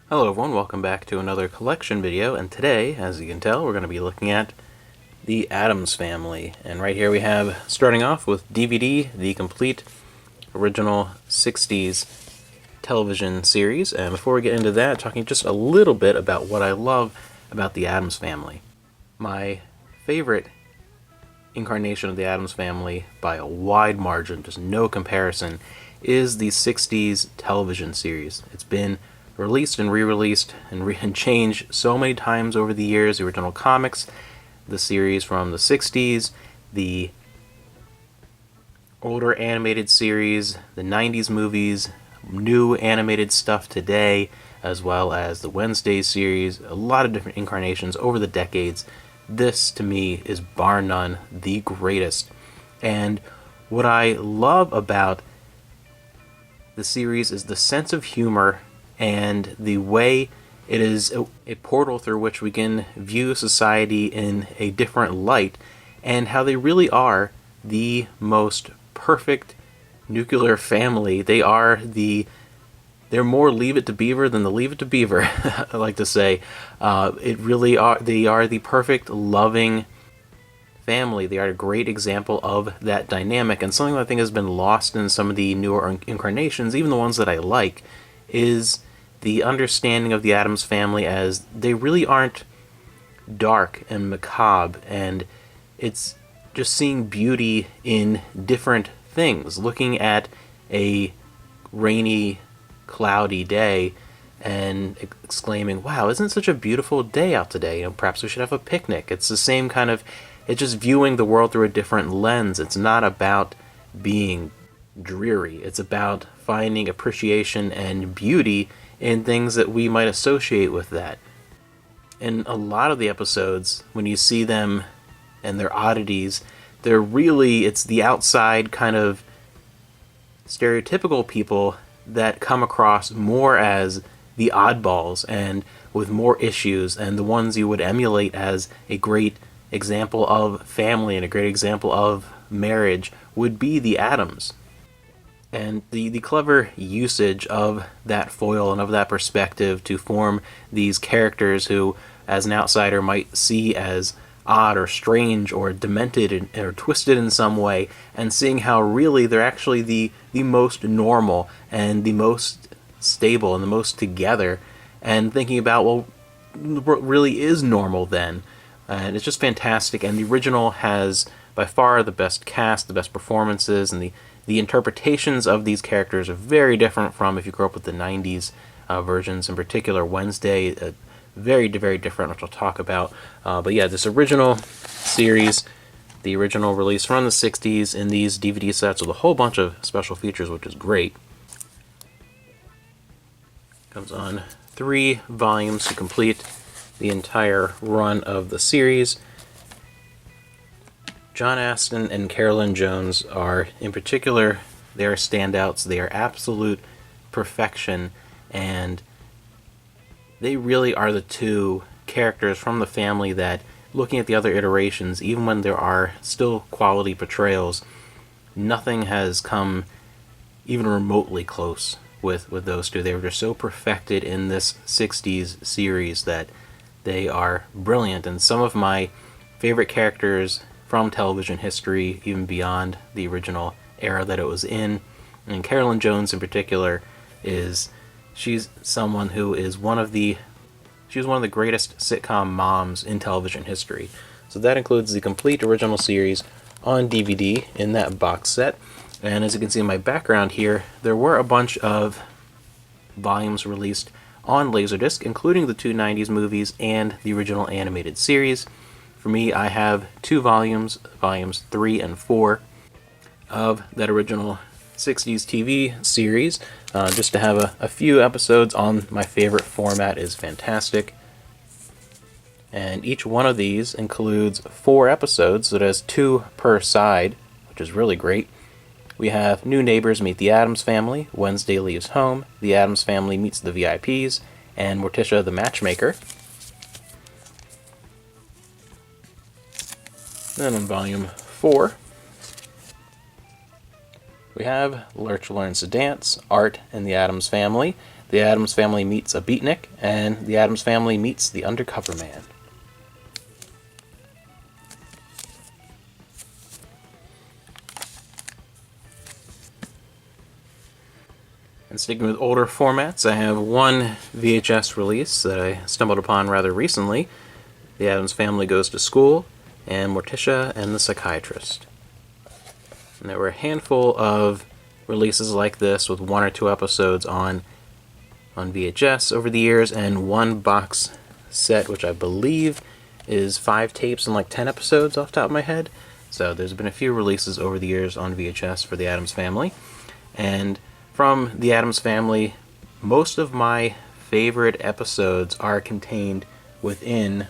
Hello everyone, welcome back to another collection video, and today, as you can tell, we're going to be looking at the Addams Family. And right here we have, starting off with DVD, the complete original 60s television series. And before we get into that, talking just a little bit about what I love about the Addams Family. My favorite incarnation of the Addams Family, by a wide margin, just no comparison, is the 60s television series. It's been released and re-released and changed so many times over the years. The original comics, the series from the 60s, the older animated series, the 90s movies, new animated stuff today, as well as the Wednesday series, a lot of different incarnations over the decades. This, to me, is bar none the greatest. And what I love about the series is the sense of humor and the way it is a portal through which we can view society in a different light, and how they really are the most perfect nuclear family. They're more Leave It to Beaver than the Leave It to Beaver, I like to say. They are the perfect, loving family. They are a great example of that dynamic, and something that I think has been lost in some of the newer incarnations, even the ones that I like, is the understanding of the Addams Family as they really aren't dark and macabre, and it's just seeing beauty in different things. Looking at a rainy, cloudy day and exclaiming, wow, isn't it such a beautiful day out today? Perhaps we should have a picnic. It's the same kind of, it's just viewing the world through a different lens. It's not about being dreary. It's about finding appreciation and beauty in things that we might associate with that. In a lot of the episodes, when you see them and their oddities, it's the outside kind of stereotypical people that come across more as the oddballs and with more issues, and the ones you would emulate as a great example of family and a great example of marriage would be the Addams. And the clever usage of that foil and of that perspective to form these characters who, as an outsider, might see as odd or strange or demented or twisted in some way, and seeing how really they're actually the most normal and the most stable and the most together, and thinking about, well, what really is normal then. And it's just fantastic. And the original has by far the best cast, the best performances, and the interpretations of these characters are very different from if you grew up with the 90s versions. In particular, Wednesday, very, very different, which I'll talk about. But yeah, this original series, the original release from the 60s in these DVD sets with a whole bunch of special features, which is great. Comes on 3 volumes to complete the entire run of the series. John Astin and Carolyn Jones are, in particular, they are standouts. They are absolute perfection, and they really are the two characters from the family that, looking at the other iterations, even when there are still quality portrayals, nothing has come even remotely close with those two. They were just so perfected in this 60s series that they are brilliant, and some of my favorite characters from television history, even beyond the original era that it was in. And Carolyn Jones in particular she's someone who is one of the greatest sitcom moms in television history. So that includes the complete original series on DVD in that box set. And as you can see in my background here, there were a bunch of volumes released on Laserdisc, including the 2 90s movies and the original animated series. For me, I have 2 volumes 3 and 4, of that original 60s TV series. Just to have a few episodes on my favorite format is fantastic. And each one of these includes 4 episodes, so it has 2 per side, which is really great. We have New Neighbors Meet the Addams Family, Wednesday Leaves Home, The Addams Family Meets the VIPs, and Morticia the Matchmaker. Then on volume 4, we have Lurch Learns to Dance, Art and the Addams Family, The Addams Family meets a beatnik, and The Addams Family meets the Undercover Man. And sticking with older formats, I have one VHS release that I stumbled upon rather recently. The Addams Family Goes to School, and Morticia and the Psychiatrist. And there were a handful of releases like this with 1 or 2 episodes on VHS over the years, and one box set, which I believe is 5 tapes and like 10 episodes off the top of my head. So there's been a few releases over the years on VHS for the Addams Family. And from the Addams Family, most of my favorite episodes are contained within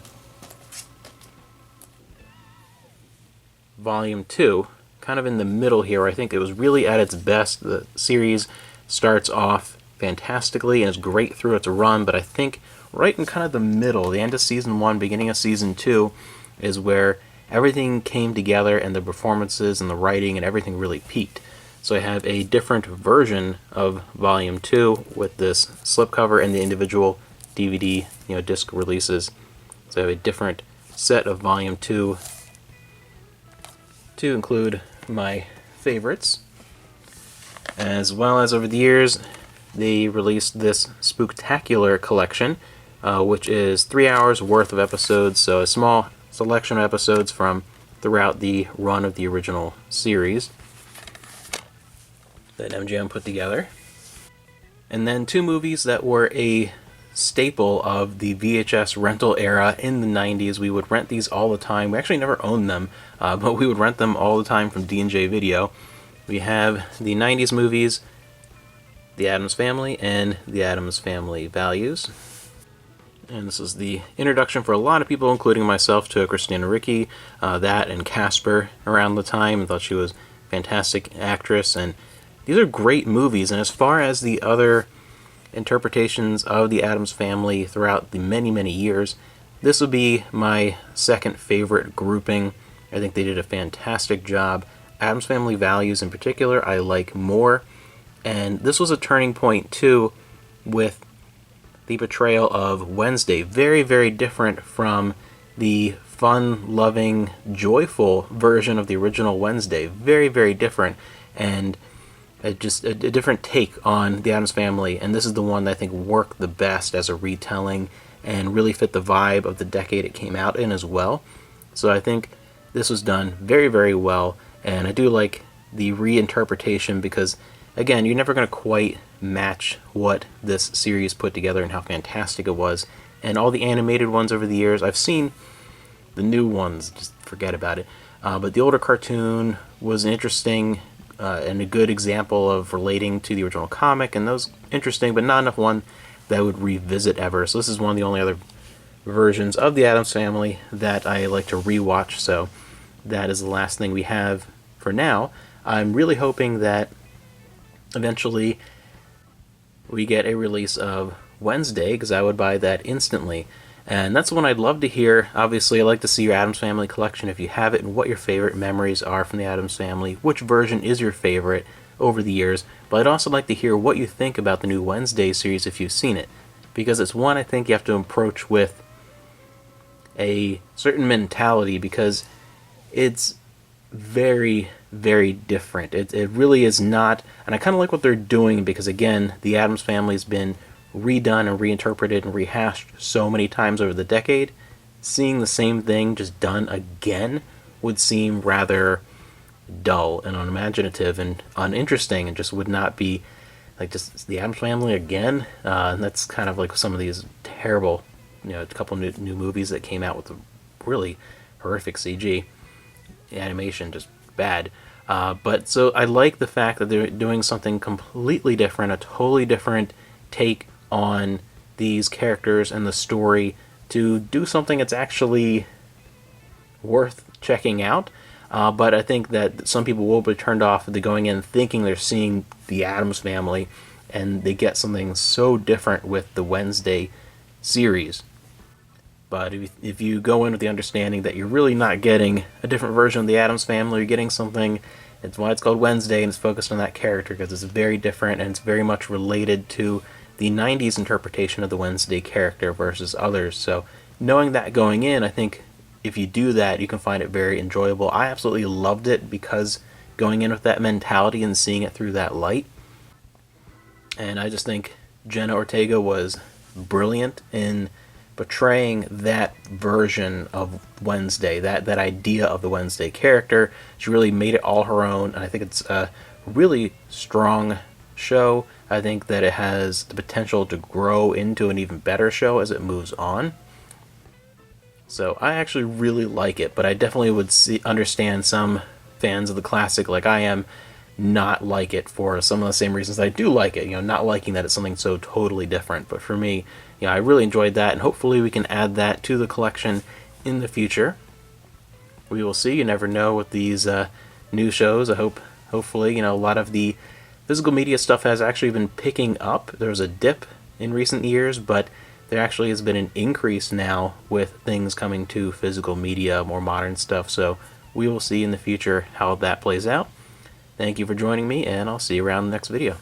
Volume 2, kind of in the middle here. I think it was really at its best. The series starts off fantastically and is great through its run, but I think right in kind of the middle, the end of Season 1, beginning of Season 2, is where everything came together and the performances and the writing and everything really peaked. So I have a different version of Volume 2 with this slipcover and the individual DVD, disc releases. So I have a different set of Volume 2 to include my favorites. As well as over the years, they released this Spooktacular collection, which is 3 hours worth of episodes, so a small selection of episodes from throughout the run of the original series that MGM put together. And then 2 movies that were a staple of the VHS rental era in the 90s. We would rent these all the time. We actually never owned them, but we would rent them all the time from D&J Video. We have the 90s movies, The Addams Family and The Addams Family Values. And this is the introduction for a lot of people, including myself, to Christina Ricci, that and Casper around the time, and thought she was a fantastic actress. And these are great movies, and as far as the other interpretations of the Addams Family throughout the many, many years, this would be my second favorite grouping. I think they did a fantastic job. Addams Family Values in particular I like more, and this was a turning point too with the portrayal of Wednesday. Very, very different from the fun-loving, joyful version of the original Wednesday. Very, very different, and just a different take on the Addams Family, and this is the one that I think worked the best as a retelling and really fit the vibe of the decade it came out in as well. So I think this was done very, very well, and I do like the reinterpretation because, again, you're never going to quite match what this series put together and how fantastic it was. And all the animated ones over the years, I've seen the new ones, just forget about it. But the older cartoon was interesting and a good example of relating to the original comic, and those interesting, but not enough one that I would revisit ever. So this is one of the only other versions of the Addams Family that I like to rewatch, so that is the last thing we have for now. I'm really hoping that eventually we get a release of Wednesday, because I would buy that instantly. And that's the one I'd love to hear. Obviously, I'd like to see your Addams Family collection if you have it, and what your favorite memories are from the Addams Family, which version is your favorite over the years. But I'd also like to hear what you think about the new Wednesday series if you've seen it, because it's one I think you have to approach with a certain mentality, because it's very, very different. It really is not, and I kind of like what they're doing, because again, the Addams Family has been redone and reinterpreted and rehashed so many times over the decade. Seeing the same thing just done again would seem rather dull and unimaginative and uninteresting, and just would not be like just the Addams Family again. And that's kind of like some of these terrible, a couple new movies that came out with really horrific CG animation, just bad. But so I like the fact that they're doing something completely different, a totally different take on these characters and the story, to do something that's actually worth checking out. But I think that some people will be turned off if they're going in thinking they're seeing the Addams Family, and they get something so different with the Wednesday series. But if you go in with the understanding that you're really not getting a different version of the Addams Family, you're getting something, it's why it's called Wednesday, and it's focused on that character, because it's very different and it's very much related to the 90s interpretation of the Wednesday character versus others. So knowing that going in, I think if you do that, you can find it very enjoyable. I absolutely loved it because going in with that mentality and seeing it through that light. And I just think Jenna Ortega was brilliant in portraying that version of Wednesday, that idea of the Wednesday character. She really made it all her own, and I think it's a really strong show. I think that it has the potential to grow into an even better show as it moves on. So I actually really like it, but I definitely would understand some fans of the classic like I am not like it for some of the same reasons I do like it, not liking that it's something so totally different. But for me, I really enjoyed that, and hopefully we can add that to the collection in the future. We will see. You never know with these new shows. Hopefully, a lot of the physical media stuff has actually been picking up. There was a dip in recent years, but there actually has been an increase now with things coming to physical media, more modern stuff. So we will see in the future how that plays out. Thank you for joining me, and I'll see you around the next video.